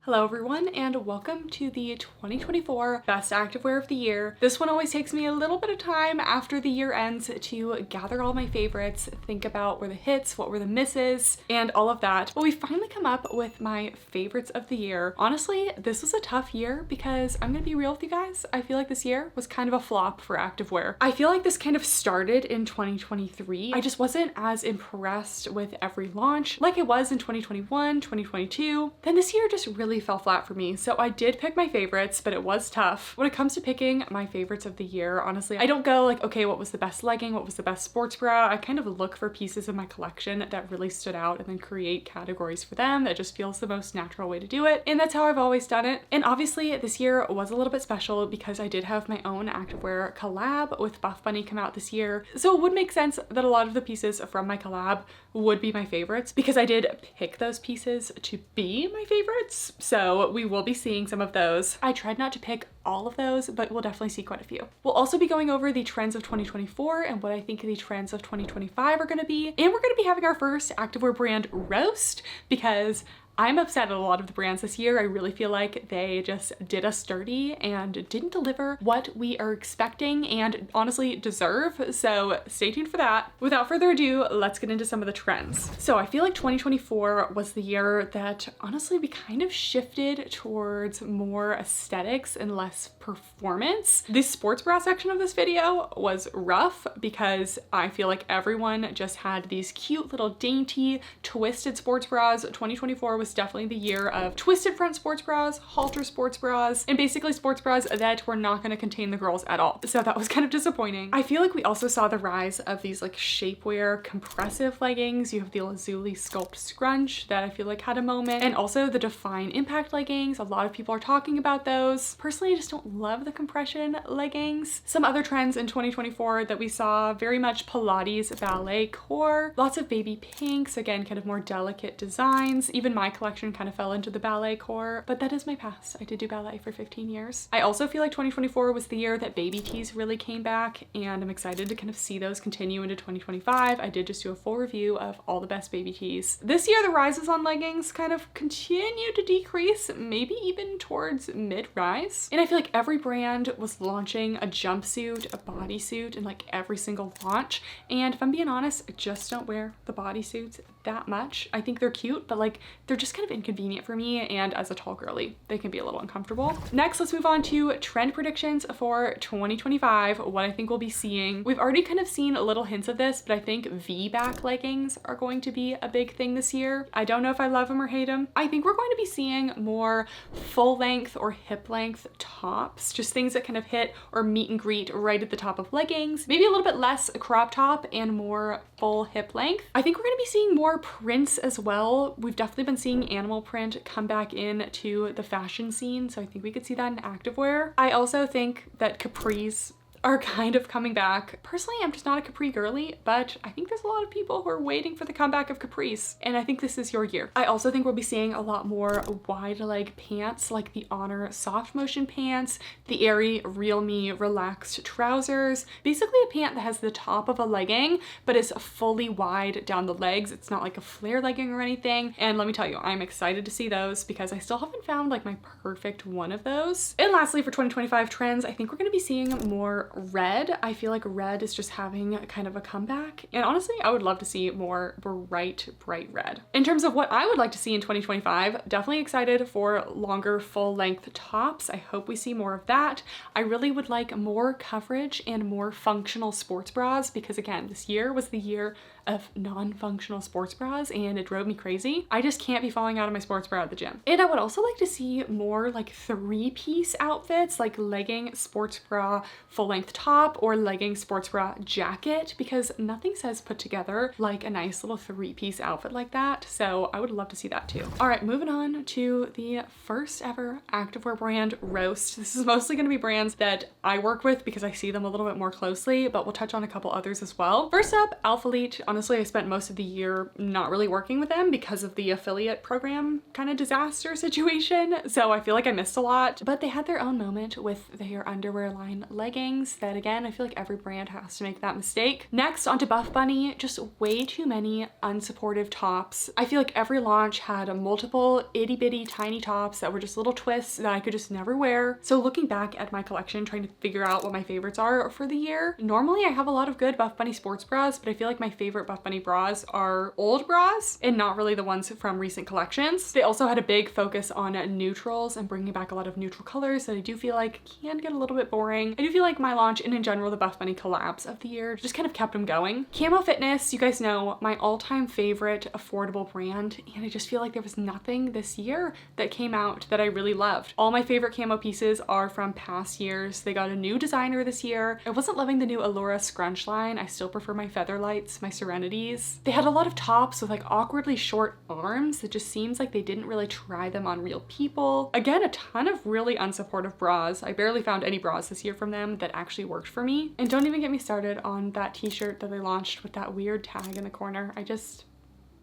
Hello everyone and welcome to the 2024 Best Activewear of the Year. This one always takes me a little bit of time after the year ends to gather all my favorites, think about where the hits, what were the misses, and all of that. But we finally come up with my favorites of the year. Honestly, this was a tough year because I'm gonna be real with you guys. I feel like this year was kind of a flop for activewear. I feel like this kind of started in 2023. I just wasn't as impressed with every launch like it was in 2021, 2022. Then this year just really fell flat for me. So I did pick my favorites, but it was tough. When it comes to picking my favorites of the year, honestly, I don't go like, okay, what was the best legging? What was the best sports bra? I kind of look for pieces of my collection that really stood out and then create categories for them. That just feels the most natural way to do it. And that's how I've always done it. And obviously this year was a little bit special because I did have my own activewear collab with Buffbunny come out this year. So it would make sense that a lot of the pieces from my collab would be my favorites because I did pick those pieces to be my favorites. So we will be seeing some of those. I tried not to pick all of those, but we'll definitely see quite a few. We'll also be going over the trends of 2024 and what I think the trends of 2025 are gonna be. And we're gonna be having our first activewear brand roast because I'm upset at a lot of the brands this year. I really feel like they just did us dirty and didn't deliver what we are expecting and honestly deserve. So stay tuned for that. Without further ado, let's get into some of the trends. So I feel like 2024 was the year that honestly we kind of shifted towards more aesthetics and less performance. The sports bra section of this video was rough because I feel like everyone just had these cute little dainty twisted sports bras. 2024 was definitely the year of twisted front sports bras, halter sports bras, and basically sports bras that were not going to contain the girls at all. So that was kind of disappointing. I feel like we also saw the rise of these like shapewear compressive leggings. You have the Lazuli Sculpt Scrunch that I feel like had a moment, and also the Define Impact leggings. A lot of people are talking about those. Personally, I just don't love the compression leggings. Some other trends in 2024 that we saw, very much Pilates balletcore, lots of baby pinks, again kind of more delicate designs. Even my collection kind of fell into the balletcore, but that is my past. I did do ballet for 15 years. I also feel like 2024 was the year that baby tees really came back, and I'm excited to kind of see those continue into 2025. I did just do a full review of all the best baby tees. This year the rises on leggings kind of continue to decrease, maybe even towards mid-rise. And I feel like every brand was launching a jumpsuit, a bodysuit in like every single launch. And if I'm being honest, I just don't wear the bodysuits that much. I think they're cute, but like they're just kind of inconvenient for me, and as a tall girly they can be a little uncomfortable. Next, let's move on to trend predictions for 2025. What I think we'll be seeing, we've already kind of seen little hints of this, but I think V-back leggings are going to be a big thing this year. I don't know if I love them or hate them. I think we're going to be seeing more full length or hip length tops, just things that kind of hit or meet and greet right at the top of leggings, maybe a little bit less crop top and more full hip length. I think we're going to be seeing more prints as well. We've definitely been seeing animal print come back into the fashion scene, so I think we could see that in activewear. I also think that capris are kind of coming back. Personally, I'm just not a capri girly, but I think there's a lot of people who are waiting for the comeback of capris, and I think this is your year. I also think we'll be seeing a lot more wide leg pants like the Honor soft motion pants, the Aerie Real Me relaxed trousers, basically a pant that has the top of a legging but is fully wide down the legs. It's not like a flare legging or anything, and let me tell you, I'm excited to see those because I still haven't found like my perfect one of those. And lastly, for 2025 trends, I think we're going to be seeing more red. I feel like red is just having kind of a comeback, and honestly I would love to see more bright red. In terms of what I would like to see in 2025, definitely excited for longer full length tops. I hope we see more of that. I really would like more coverage and more functional sports bras because again, this year was the year of non-functional sports bras and it drove me crazy. I just can't be falling out of my sports bra at the gym. And I would also like to see more like three-piece outfits, like legging sports bra full length top or legging sports bra jacket, because nothing says put together like a nice little three-piece outfit like that. So I would love to see that too. All right, moving on to the first ever activewear brand roast. This is mostly going to be brands that I work with because I see them a little bit more closely, but we'll touch on a couple others as well. First up, Alphalete. Honestly, I spent most of the year not really working with them because of the affiliate program kind of disaster situation. So I feel like I missed a lot, but they had their own moment with their underwear line Leggings that, again, I feel like every brand has to make that mistake. Next, onto Buffbunny, just way too many unsupportive tops. I feel like every launch had a multiple itty bitty tiny tops that were just little twists that I could just never wear. So looking back at my collection, trying to figure out what my favorites are for the year, normally I have a lot of good Buffbunny sports bras, but I feel like my favorite Buffbunny bras are old bras and not really the ones from recent collections. They also had a big focus on neutrals and bringing back a lot of neutral colors that I do feel like can get a little bit boring. I do feel like my launch and in general the Buffbunny collabs of the year just kind of kept them going. Camo Fitness, you guys know, my all-time favorite affordable brand, and I just feel like there was nothing this year that came out that I really loved. All my favorite camo pieces are from past years. They got a new designer this year. I wasn't loving the new Allura scrunch line. I still prefer my Featherlights, my Serenities. They had a lot of tops with like awkwardly short arms that just seems like they didn't really try them on real people. Again, a ton of really unsupportive bras. I barely found any bras this year from them that actually worked for me. And don't even get me started on that t-shirt that they launched with that weird tag in the corner.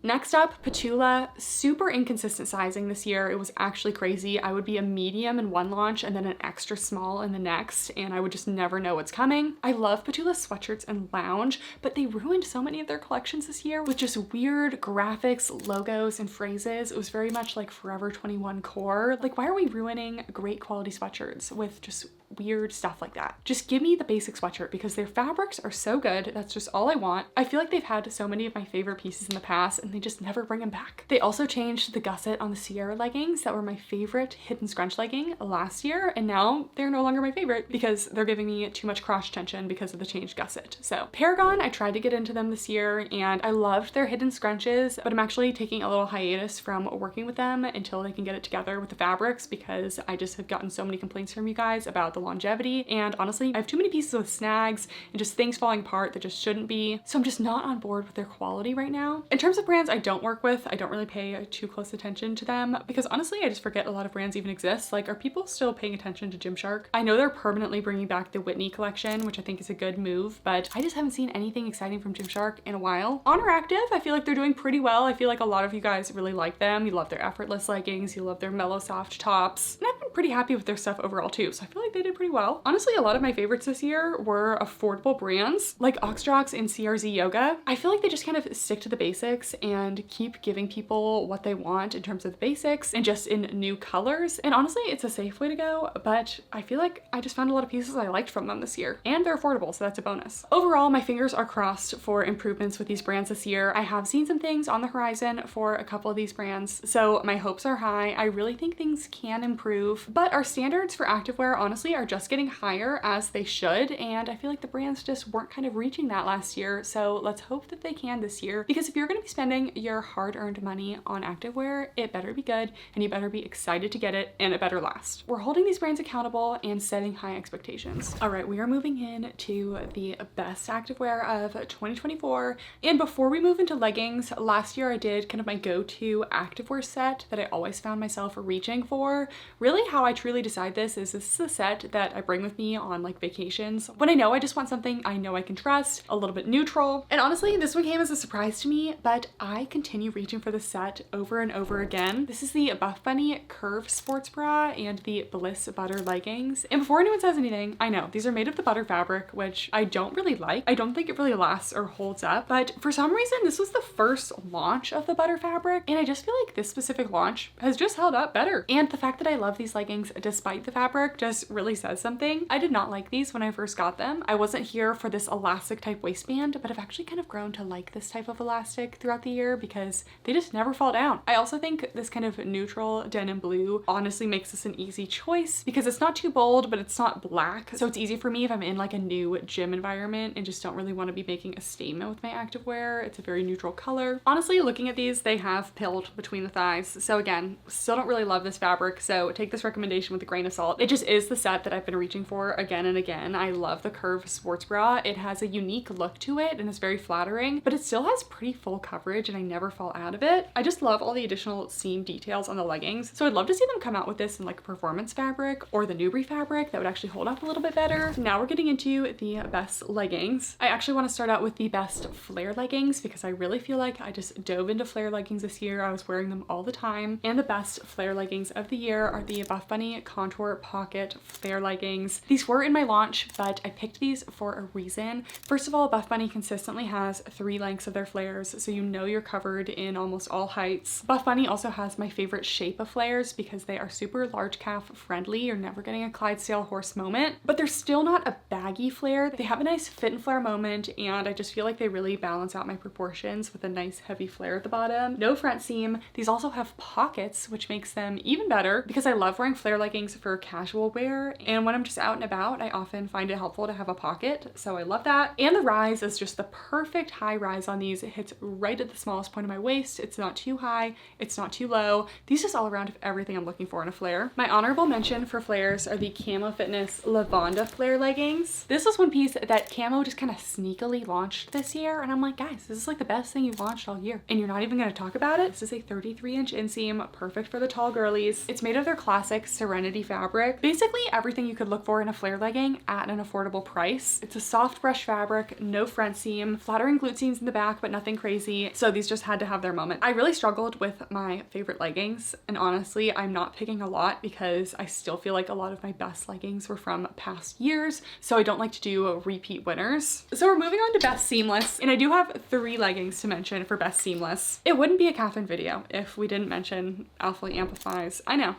Next up, Petula, super inconsistent sizing this year. It was actually crazy. I would be a medium in one launch and then an extra small in the next, and I would just never know what's coming. I love Petula sweatshirts and lounge, but they ruined so many of their collections this year with just weird graphics, logos, and phrases. It was very much like Forever 21 core. Like, why are we ruining great quality sweatshirts with just weird stuff like that? Just give me the basic sweatshirt because their fabrics are so good. That's just all I want. I feel like they've had so many of my favorite pieces in the past and they just never bring them back. They also changed the gusset on the Sierra leggings that were my favorite hidden scrunch legging last year, and now they're no longer my favorite because they're giving me too much crotch tension because of the changed gusset. So Paragon, I tried to get into them this year and I loved their hidden scrunches, but I'm actually taking a little hiatus from working with them until they can get it together with the fabrics because I just have gotten so many complaints from you guys about the longevity, and honestly I have too many pieces with snags and just things falling apart that just shouldn't be, so I'm just not on board with their quality right now. In terms of brands I don't work with, I don't really pay too close attention to them because honestly I just forget a lot of brands even exist. Like, are people still paying attention to Gymshark? I know they're permanently bringing back the Whitney collection, which I think is a good move, but I just haven't seen anything exciting from Gymshark in a while. Honor Active, I feel like they're doing pretty well. I feel like a lot of you guys really like them. You love their effortless leggings, you love their mellow soft tops, and I've been pretty happy with their stuff overall too, so I feel like they did pretty well. Honestly, a lot of my favorites this year were affordable brands like Oxdrox and CRZ Yoga. I feel like they just kind of stick to the basics and keep giving people what they want in terms of the basics and just in new colors. And honestly, it's a safe way to go, but I feel like I just found a lot of pieces I liked from them this year, and they're affordable, so that's a bonus. Overall, my fingers are crossed for improvements with these brands this year. I have seen some things on the horizon for a couple of these brands, so my hopes are high. I really think things can improve, but our standards for activewear honestly are just getting higher as they should, and I feel like the brands just weren't kind of reaching that last year, so let's hope that they can this year, because if you're going to be spending your hard-earned money on activewear, it better be good and you better be excited to get it, and it better last. We're holding these brands accountable and setting high expectations. All right, we are moving in to the best activewear of 2024, and before we move into leggings, last year I did kind of my go-to activewear set that I always found myself reaching for. Really, how I truly decide this is a set that I bring with me on like vacations when I know I just want something I know I can trust, a little bit neutral. And honestly, this one came as a surprise to me, but I continue reaching for this set over and over again. This is the Buffbunny Curve Sports Bra and the Bliss Butter Leggings. And before anyone says anything, I know these are made of the butter fabric, which I don't really like. I don't think it really lasts or holds up, but for some reason this was the first launch of the butter fabric, and I just feel like this specific launch has just held up better. And the fact that I love these leggings despite the fabric just really says something. I did not like these when I first got them. I wasn't here for this elastic type waistband, but I've actually kind of grown to like this type of elastic throughout the year because they just never fall down. I also think this kind of neutral denim blue honestly makes this an easy choice because it's not too bold, but it's not black. So it's easy for me if I'm in like a new gym environment and just don't really want to be making a statement with my activewear. It's a very neutral color. Honestly, looking at these, they have pilled between the thighs. So again, still don't really love this fabric. So take this recommendation with a grain of salt. It just is the set that I've been reaching for again and again. I love the curve sports bra. It has a unique look to it and it's very flattering, but it still has pretty full coverage and I never fall out of it. I just love all the additional seam details on the leggings. So I'd love to see them come out with this in like performance fabric or the Newbury fabric that would actually hold up a little bit better. Now we're getting into the best leggings. I actually want to start out with the best flare leggings because I really feel like I just dove into flare leggings this year. I was wearing them all the time. And the best flare leggings of the year are the Buffbunny Contour Pocket Flare Leggings. These were in my launch, but I picked these for a reason. First of all, Buffbunny consistently has 3 lengths of their flares, so you know you're covered in almost all heights. Buffbunny also has my favorite shape of flares because they are super large calf friendly. You're never getting a Clydesdale horse moment, but they're still not a baggy flare. They have a nice fit and flare moment, and I just feel like they really balance out my proportions with a nice heavy flare at the bottom. No front seam. These also have pockets, which makes them even better because I love wearing flare leggings for casual wear, and when I'm just out and about, I often find it helpful to have a pocket, so I love that. And the rise is just the perfect high rise on these. It hits right at the smallest point of my waist. It's not too high, it's not too low. These just all around have everything I'm looking for in a flare. My honorable mention for flares are the Camo Fitness Lavanda flare leggings. This was one piece that Camo just kind of sneakily launched this year, and I'm like, guys, this is like the best thing you've launched all year, and you're not even going to talk about it? This is a 33-inch inseam, perfect for the tall girlies. It's made of their classic Serenity fabric. Basically everything you could look for in a flare legging at an affordable price. It's a soft brush fabric, no front seam, flattering glute seams in the back, but nothing crazy. So these just had to have their moment. I really struggled with my favorite leggings, and honestly, I'm not picking a lot because I still feel like a lot of my best leggings were from past years, so I don't like to do repeat winners. So we're moving on to best seamless, and I do have 3 leggings to mention for best seamless. It wouldn't be a Kathryn video if we didn't mention Alphalete Amplifies. I know.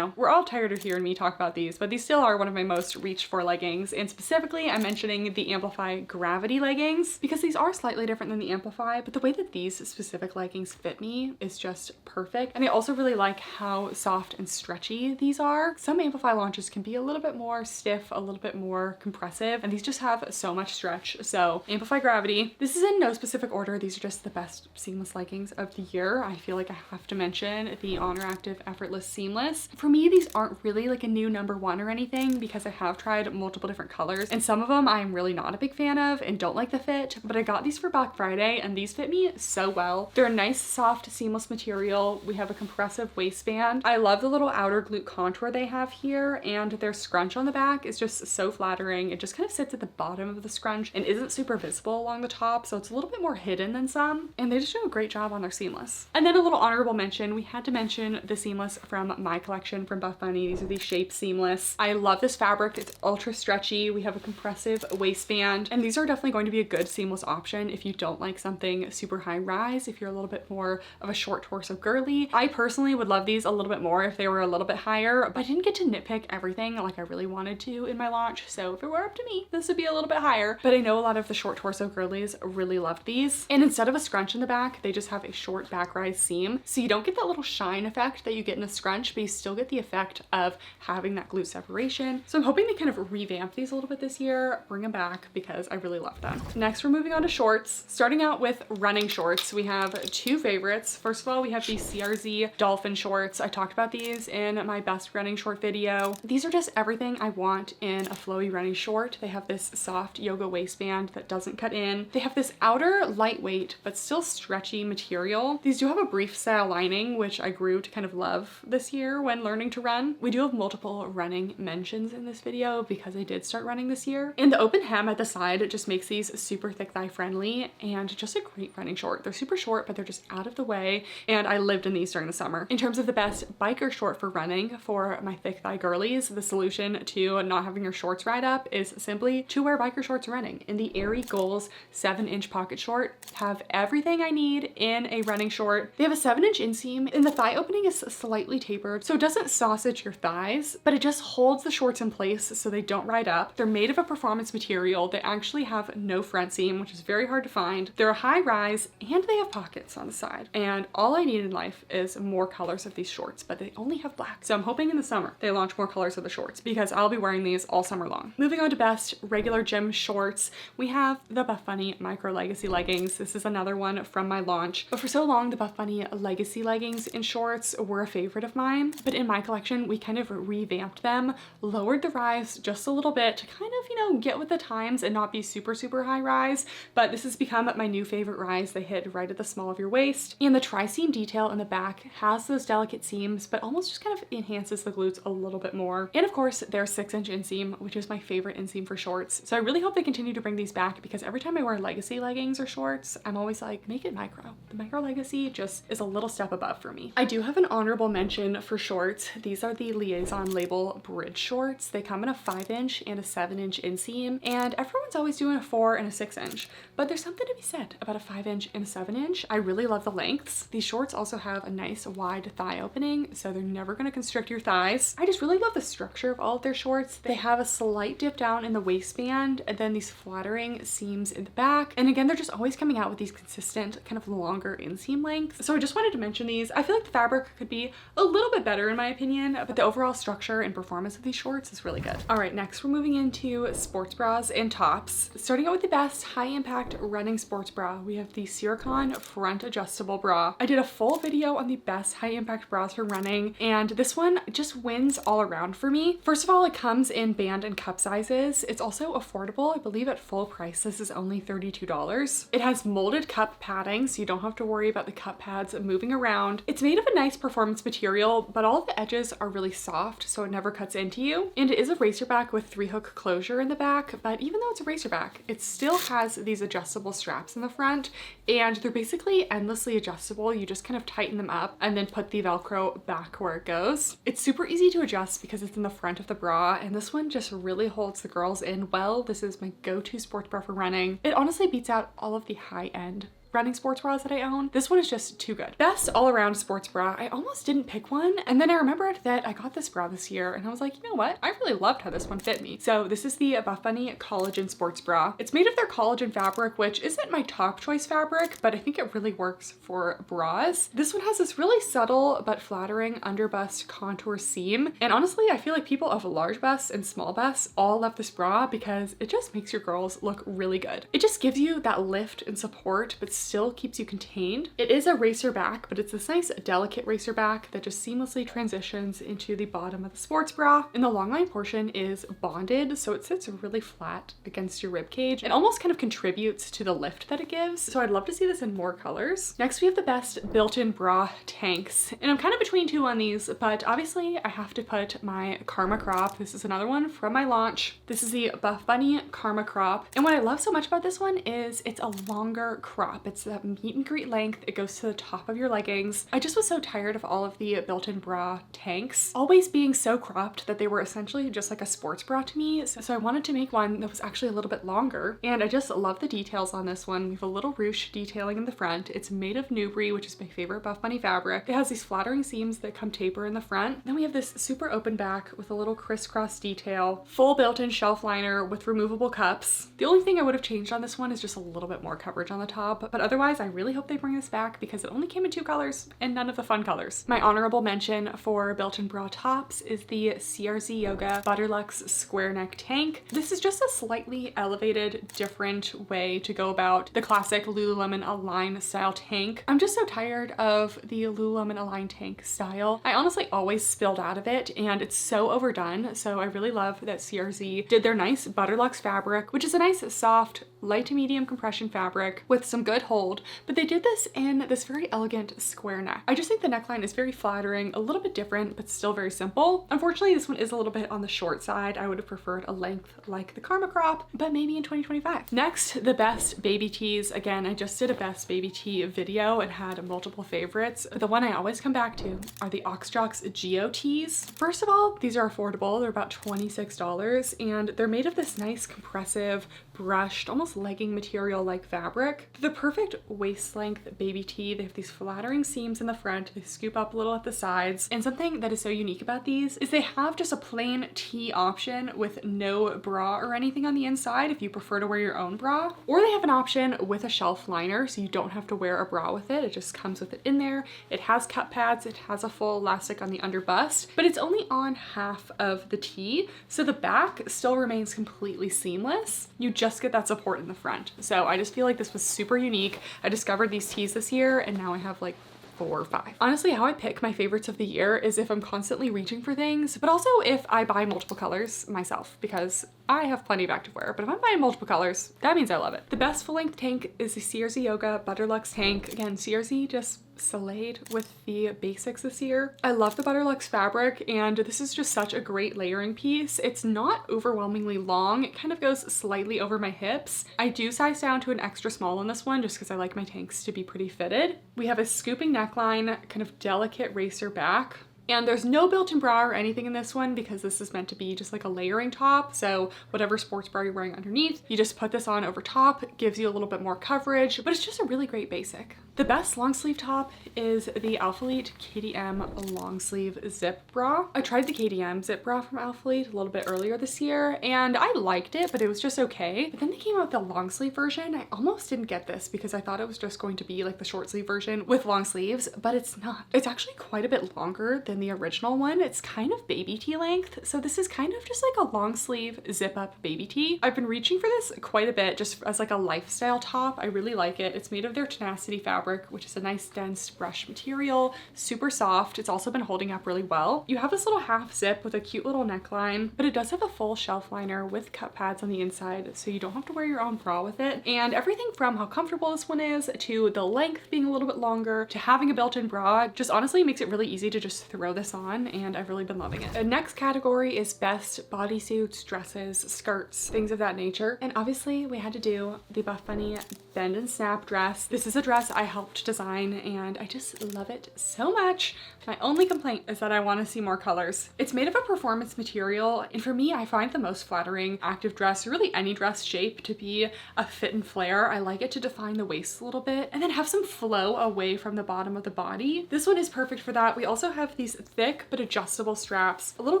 We're all tired of hearing me talk about these, but these still are one of my most reached for leggings, and specifically I'm mentioning the Amplify Gravity leggings because these are slightly different than the Amplify, but the way that these specific leggings fit me is just perfect. And I also really like how soft and stretchy these are. Some Amplify launches can be a little bit more stiff, a little bit more compressive, and these just have so much stretch. So Amplify Gravity. This is in no specific order. These are just the best seamless leggings of the year. I feel like I have to mention the Honor Active Effortless Seamless. For me, these aren't really like a new #1 or anything because I have tried multiple different colors, and some of them I'm really not a big fan of and don't like the fit, but I got these for Black Friday and these fit me so well. They're a nice soft seamless material. We have a compressive waistband. I love the little outer glute contour they have here, and their scrunch on the back is just so flattering. It just kind of sits at the bottom of the scrunch and isn't super visible along the top, so it's a little bit more hidden than some, and they just do a great job on their seamless. And then a little honorable mention, we had to mention the seamless from my collection from Buffbunny. These are the Shape Seamless. I love this fabric. It's ultra stretchy. We have a compressive waistband, and these are definitely going to be a good seamless option if you don't like something super high rise, if you're a little bit more of a short torso girly. I personally would love these a little bit more if they were a little bit higher, but I didn't get to nitpick everything like I really wanted to in my launch, so if it were up to me, this would be a little bit higher. But I know a lot of the short torso girlies really loved these, and instead of a scrunch in the back, they just have a short back rise seam, so you don't get that little shine effect that you get in a scrunch, but you still get the effect of having that glute separation. So I'm hoping they kind of revamp these a little bit this year, bring them back because I really love them. Next, we're moving on to shorts. Starting out with running shorts, we have 2 favorites. First of all, we have the CRZ Dolphin shorts. I talked about these in my best running short video. These are just everything I want in a flowy running short. They have this soft yoga waistband that doesn't cut in. They have this outer lightweight but still stretchy material. These do have a brief style lining, which I grew to kind of love this year when learning to run. We do have multiple running mentions in this video because I did start running this year. And the open hem at the side just makes these super thick thigh friendly and just a great running short. They're super short, but they're just out of the way, and I lived in these during the summer. In terms of the best biker short for running for my thick thigh girlies, the solution to not having your shorts ride up is simply to wear biker shorts running. In the Airy Goals 7-inch pocket short, have everything I need in a running short. They have a 7-inch inseam, and the thigh opening is slightly tapered, so it doesn't sausage your thighs, but it just holds the shorts in place so they don't ride up. They're made of a performance material. They actually have no front seam, which is very hard to find. They're a high rise, and they have pockets on the side. And all I need in life is more colors of these shorts, but they only have black. So I'm hoping in the summer they launch more colors of the shorts because I'll be wearing these all summer long. Moving on to best regular gym shorts, we have the Buffbunny Micro Legacy leggings. This is another one from my launch. But for so long, the Buffbunny Legacy leggings in shorts were a favorite of mine, but in my collection collection, we kind of revamped them, lowered the rise just a little bit to kind of, you know, get with the times and not be super, super high rise. But this has become my new favorite rise. They hit right at the small of your waist. And the tri-seam detail in the back has those delicate seams, but almost just kind of enhances the glutes a little bit more. And of course, their 6-inch inseam, which is my favorite inseam for shorts. So I really hope they continue to bring these back, because every time I wear legacy leggings or shorts, I'm always like, make it micro. The Micro Legacy just is a little step above for me. I do have an honorable mention for shorts. These are the Liaison label bridge shorts. They come in a 5-inch and a 7-inch inseam, and everyone's always doing a 4 and a 6-inch, but there's something to be said about a 5-inch and a 7-inch. I really love the lengths. These shorts also have a nice wide thigh opening, so they're never going to constrict your thighs. I just really love the structure of all of their shorts. They have a slight dip down in the waistband, and then these flattering seams in the back. And again, they're just always coming out with these consistent kind of longer inseam lengths. So I just wanted to mention these. I feel like the fabric could be a little bit better in my opinion, but the overall structure and performance of these shorts is really good. All right, next we're moving into sports bras and tops. Starting out with the best high impact running sports bra, we have the Circon front adjustable bra. I did a full video on the best high impact bras for running, and this one just wins all around for me. First of all, it comes in band and cup sizes. It's also affordable. I believe at full price, this is only $32. It has molded cup padding, so you don't have to worry about the cup pads moving around. It's made of a nice performance material, but all of the edges are really soft, so it never cuts into you. And it is a racer back with 3-hook closure in the back, but even though it's a racer back, it still has these adjustable straps in the front, and they're basically endlessly adjustable. You just kind of tighten them up and then put the Velcro back where it goes. It's super easy to adjust because it's in the front of the bra, and this one just really holds the girls in well. This is my go-to sports bra for running. It honestly beats out all of the high-end running sports bras that I own. This one is just too good. Best all-around sports bra. I almost didn't pick one, and then I remembered that I got this bra this year, and I was like, you know what? I really loved how this one fit me. So this is the Buffbunny Collagen Sports Bra. It's made of their collagen fabric, which isn't my top choice fabric, but I think it really works for bras. This one has this really subtle but flattering underbust contour seam, and honestly, I feel like people of large busts and small busts all love this bra because it just makes your girls look really good. It just gives you that lift and support, but still keeps you contained. It is a racer back, but it's this nice delicate racer back that just seamlessly transitions into the bottom of the sports bra. And the long line portion is bonded, so it sits really flat against your rib cage. It almost kind of contributes to the lift that it gives. So I'd love to see this in more colors. Next, we have the best built-in bra tanks. And I'm kind of between two on these, but obviously I have to put my Karma Crop. This is another one from my launch. This is the Buffbunny Karma Crop. And what I love so much about this one is it's a longer crop. It's that meet and greet length. It goes to the top of your leggings. I just was so tired of all of the built-in bra tanks always being so cropped that they were essentially just like a sports bra to me. So I wanted to make one that was actually a little bit longer. And I just love the details on this one. We have a little ruche detailing in the front. It's made of Nubri, which is my favorite Buffbunny fabric. It has these flattering seams that come taper in the front. Then we have this super open back with a little crisscross detail, full built-in shelf liner with removable cups. The only thing I would have changed on this one is just a little bit more coverage on the top, but otherwise I really hope they bring this back because it only came in 2 colors and none of the fun colors. My honorable mention for built-in bra tops is the CRZ Yoga Butterluxe square neck tank. This is just a slightly elevated, different way to go about the classic Lululemon Align style tank. I'm just so tired of the Lululemon Align tank style. I honestly always spilled out of it and it's so overdone. So I really love that CRZ did their nice Butterluxe fabric, which is a nice soft, light to medium compression fabric with some good hold, but they did this in this very elegant square neck. I just think the neckline is very flattering, a little bit different, but still very simple. Unfortunately, this one is a little bit on the short side. I would have preferred a length like the Karma Crop, but maybe in 2025. Next, the best baby tees. Again, I just did a best baby tee video and had multiple favorites. The one I always come back to are the Oxjox Geo tees. First of all, these are affordable. They're about $26 and they're made of this nice compressive, brushed, almost legging material like fabric. The perfect waist length baby tee. They have these flattering seams in the front. They scoop up a little at the sides. And something that is so unique about these is they have just a plain tee option with no bra or anything on the inside if you prefer to wear your own bra. Or they have an option with a shelf liner so you don't have to wear a bra with it. It just comes with it in there. It has cup pads. It has a full elastic on the under bust, but it's only on half of the tee. So the back still remains completely seamless. You just get that support in the front. So I just feel like this was super unique. I discovered these tees this year and now I have like 4 or 5. Honestly, how I pick my favorites of the year is if I'm constantly reaching for things, but also if I buy multiple colors myself, because I have plenty of activewear, but if I'm buying multiple colors, that means I love it. The best full length tank is the CRZ Yoga Butterlux tank. Again, CRZ just slayed with the basics this year. I love the Butterlux fabric, and this is just such a great layering piece. It's not overwhelmingly long. It kind of goes slightly over my hips. I do size down to an extra small on this one just because I like my tanks to be pretty fitted. We have a scooping neckline, kind of delicate racer back. And there's no built-in bra or anything in this one because this is meant to be just like a layering top. So whatever sports bra you're wearing underneath, you just put this on over top. It gives you a little bit more coverage, but it's just a really great basic. The best long sleeve top is the Alphalete KDM long sleeve zip bra. I tried the KDM zip bra from Alphalete a little bit earlier this year and I liked it, but it was just okay. But then they came out with the long sleeve version. I almost didn't get this because I thought it was just going to be like the short sleeve version with long sleeves, but it's not. It's actually quite a bit longer than the original one. It's kind of baby tee length. So this is kind of just like a long sleeve zip up baby tee. I've been reaching for this quite a bit just as like a lifestyle top. I really like it. It's made of their Tenacity fabric, which is a nice dense brush material, super soft. It's also been holding up really well. You have this little half zip with a cute little neckline, but it does have a full shelf liner with cut pads on the inside, so you don't have to wear your own bra with it. And everything from how comfortable this one is to the length being a little bit longer to having a built-in bra just honestly makes it really easy to just throw this on, and I've really been loving it. The next category is best bodysuits, dresses, skirts, things of that nature. And obviously we had to do the Buffbunny bend and snap dress. This is a dress I helped design and I just love it so much. My only complaint is that I want to see more colors. It's made of a performance material, and for me, I find the most flattering active dress, or really any dress shape, to be a fit and flare. I like it to define the waist a little bit and then have some flow away from the bottom of the body. This one is perfect for that. We also have these thick but adjustable straps, a little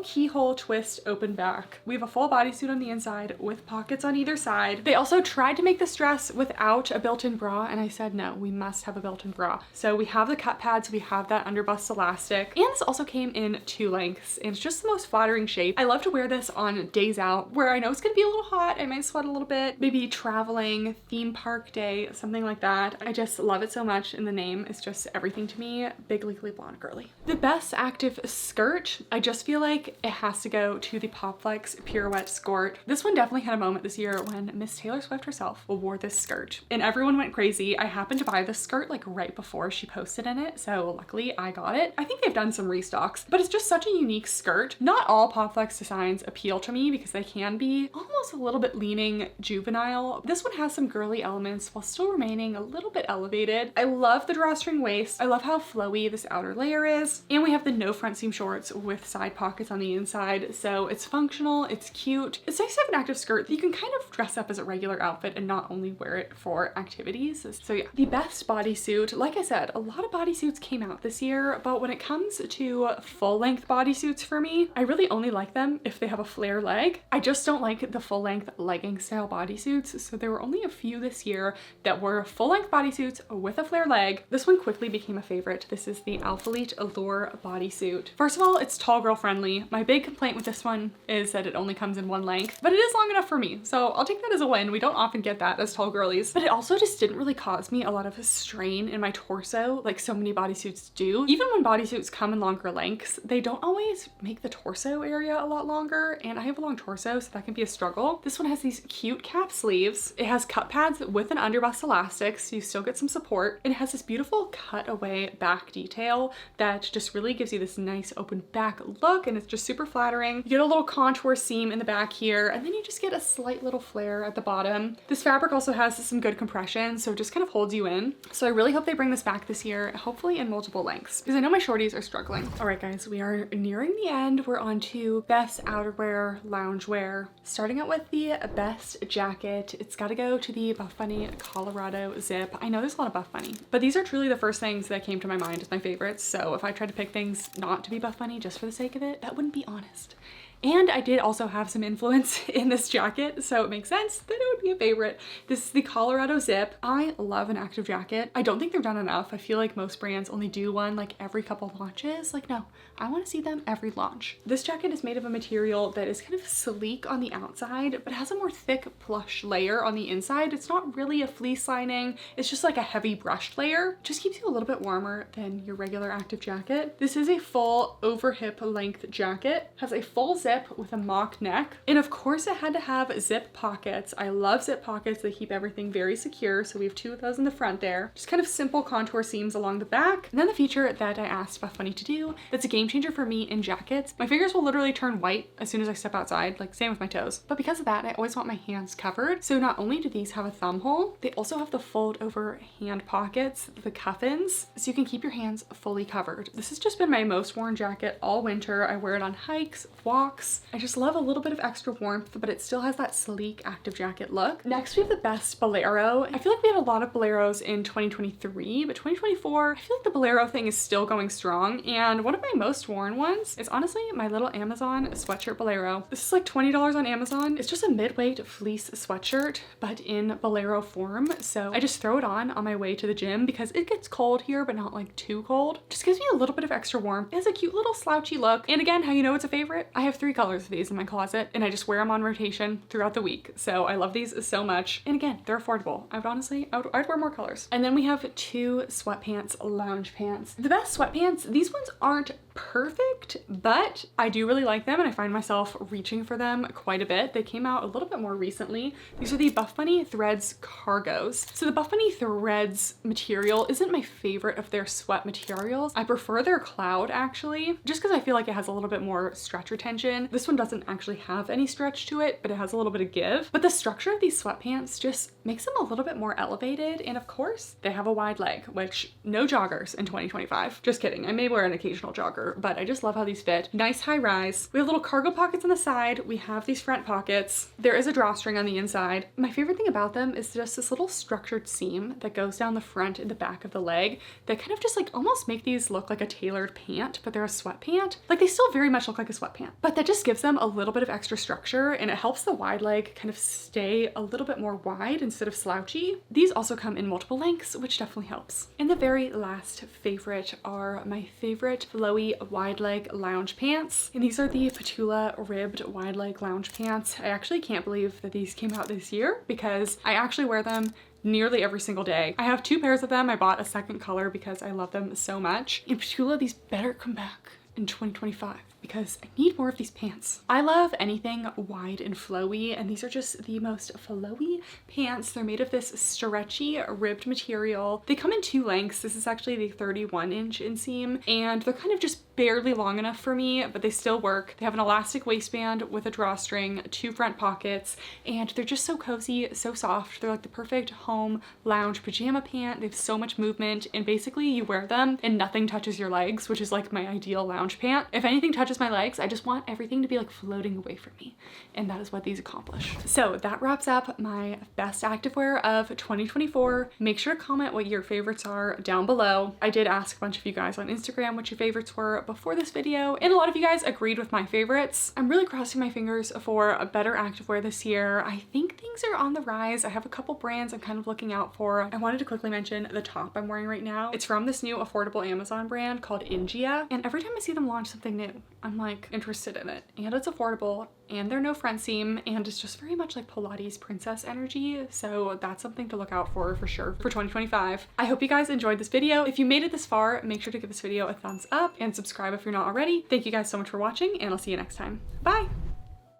keyhole twist open back. We have a full bodysuit on the inside with pockets on either side. They also tried to make this dress without a built-in bra, and I said no, we must have a built-in bra. So we have the cut pads, we have that under bust elastic, and this also came in 2 lengths, and it's just the most flattering shape. I love to wear this on days out where I know it's gonna be a little hot, I might sweat a little bit, maybe traveling, theme park day, something like that. I just love it so much, and the name is just everything to me. Big Legally Blonde girly. The best active skirt, I just feel like it has to go to the PopFlex Pirouette skirt. This one definitely had a moment this year when Miss Taylor Swift herself wore this skirt, and everyone went crazy. I happened to buy this skirt like right before she posted in it, so luckily I got it. I think they've done some restocks, but it's just such a unique skirt. Not all PopFlex designs appeal to me because they can be almost a little bit leaning juvenile. This one has some girly elements while still remaining a little bit elevated. I love the drawstring waist. I love how flowy this outer layer is. And we have the no front seam shorts with side pockets on the inside. So it's functional, it's cute. It's nice to have an active skirt that you can kind of dress up as a regular outfit and not only wear it for activities. So yeah, the best bodysuit, like I said, a lot of bodysuits came out this year, but when it comes to full length bodysuits for me, I really only like them if they have a flare leg. I just don't like the full length legging style bodysuits. So there were only a few this year that were full length bodysuits with a flare leg. This one quickly became a favorite. This is the Alphalete Allure bodysuit. First of all, it's tall girl friendly. My big complaint with this one is that it only comes in 1 length, but it is long enough for me. So I'll take that as a win. We don't often get that as tall girlies, but it also just didn't really cause me a lot of strain in my torso like so many bodysuits do. Even when bodysuits come in longer lengths, they don't always make the torso area a lot longer, and I have a long torso, so that can be a struggle. This one has these cute cap sleeves. It has cut pads with an underbust elastic, so you still get some support. And it has this beautiful cutaway back detail that just really gives you this nice open back look, and it's just super flattering. You get a little contour seam in the back here, and then you just get a slight little flare at the bottom. This fabric also has some good compression, so it just kind of holds you in. So I really hope they bring this back this year, hopefully in multiple lengths, because I know my shorties are struggling. All right guys, we are nearing the end. We're on to best outerwear, loungewear. Starting out with the best jacket, it's got to go to the Buffbunny Colorado zip. I know there's a lot of Buffbunny, but these are truly the first things that came to my mind as my favorites. So if I tried to pick things not to be Buffbunny just for the sake of it, that wouldn't be honest. And I did also have some influence in this jacket, so it makes sense that it would be a favorite. This is the Colorado Zip. I love an active jacket. I don't think they're done enough. I feel like most brands only do one like every couple launches. Like, no, I want to see them every launch. This jacket is made of a material that is kind of sleek on the outside, but has a more thick plush layer on the inside. It's not really a fleece lining. It's just like a heavy brushed layer. Just keeps you a little bit warmer than your regular active jacket. This is a full over hip length jacket. Has a full zip with a mock neck. And of course it had to have zip pockets. I love zip pockets. They keep everything very secure. So we have 2 of those in the front there. Just kind of simple contour seams along the back. And then the feature that I asked Buffbunny to do, that's a game changer for me in jackets. My fingers will literally turn white as soon as I step outside, like same with my toes. But because of that, I always want my hands covered. So not only do these have a thumb hole, they also have the fold over hand pockets, the cuff-ins, so you can keep your hands fully covered. This has just been my most worn jacket all winter. I wear it on hikes, walks. I just love a little bit of extra warmth, but it still has that sleek active jacket look. Next, we have the best bolero. I feel like we had a lot of boleros in 2023, but 2024, I feel like the bolero thing is still going strong. And one of my most worn ones is honestly my little Amazon sweatshirt bolero. This is like $20 on Amazon. It's just a mid-weight fleece sweatshirt, but in bolero form. So I just throw it on my way to the gym because it gets cold here, but not like too cold. Just gives me a little bit of extra warmth. It has a cute little slouchy look. And again, how you know it's a favorite? I have 3 colors of these in my closet and I just wear them on rotation throughout the week. So I love these so much. And again, they're affordable. I'd wear more colors. And then we have 2 sweatpants, lounge pants. The best sweatpants, these ones aren't perfect, but I do really like them and I find myself reaching for them quite a bit. They came out a little bit more recently. These are the Buffbunny Threads cargos. So the Buffbunny Threads material isn't my favorite of their sweat materials. I prefer their cloud actually, just because I feel like it has a little bit more stretch retention. This one doesn't actually have any stretch to it, but it has a little bit of give. But the structure of these sweatpants just makes them a little bit more elevated. And of course, they have a wide leg, which no joggers in 2025. Just kidding. I may wear an occasional jogger, but I just love how these fit. Nice high rise. We have little cargo pockets on the side. We have these front pockets. There is a drawstring on the inside. My favorite thing about them is just this little structured seam that goes down the front and the back of the leg that kind of just like almost make these look like a tailored pant, but they're a sweat pant. Like they still very much look like a sweat pant, but that just gives them a little bit of extra structure and it helps the wide leg kind of stay a little bit more wide instead of slouchy. These also come in multiple lengths, which definitely helps. And the very last favorite are my favorite flowy wide leg lounge pants. And these are the Petula ribbed wide leg lounge pants. I actually can't believe that these came out this year because I actually wear them nearly every single day. I have 2 pairs of them. I bought a second color because I love them so much. And Petula, these better come back in 2025 because I need more of these pants. I love anything wide and flowy, and these are just the most flowy pants. They're made of this stretchy ribbed material. They come in 2 lengths. This is actually the 31-inch inseam, and they're kind of just barely long enough for me, but they still work. They have an elastic waistband with a drawstring, 2 front pockets, and they're just so cozy, so soft. They're like the perfect home lounge pajama pant. They have so much movement, and basically you wear them and nothing touches your legs, which is like my ideal lounge pant. If anything touches my legs, I just want everything to be like floating away from me, and that is what these accomplish. So that wraps up my best activewear of 2024. Make sure to comment what your favorites are down below. I did ask a bunch of you guys on Instagram what your favorites were before this video, and a lot of you guys agreed with my favorites. I'm really crossing my fingers for a better activewear this year. I think things are on the rise. I have a couple brands I'm kind of looking out for. I wanted to quickly mention the top I'm wearing right now. It's from this new affordable Amazon brand called Ingia, and every time I see them launch something new, I'm like interested in it, and it's affordable, and they're no front seam, and it's just very much like Pilates princess energy. So that's something to look out for sure for 2025. I hope you guys enjoyed this video. If you made it this far, make sure to give this video a thumbs up and subscribe if you're not already. Thank you guys so much for watching, and I'll see you next time. Bye.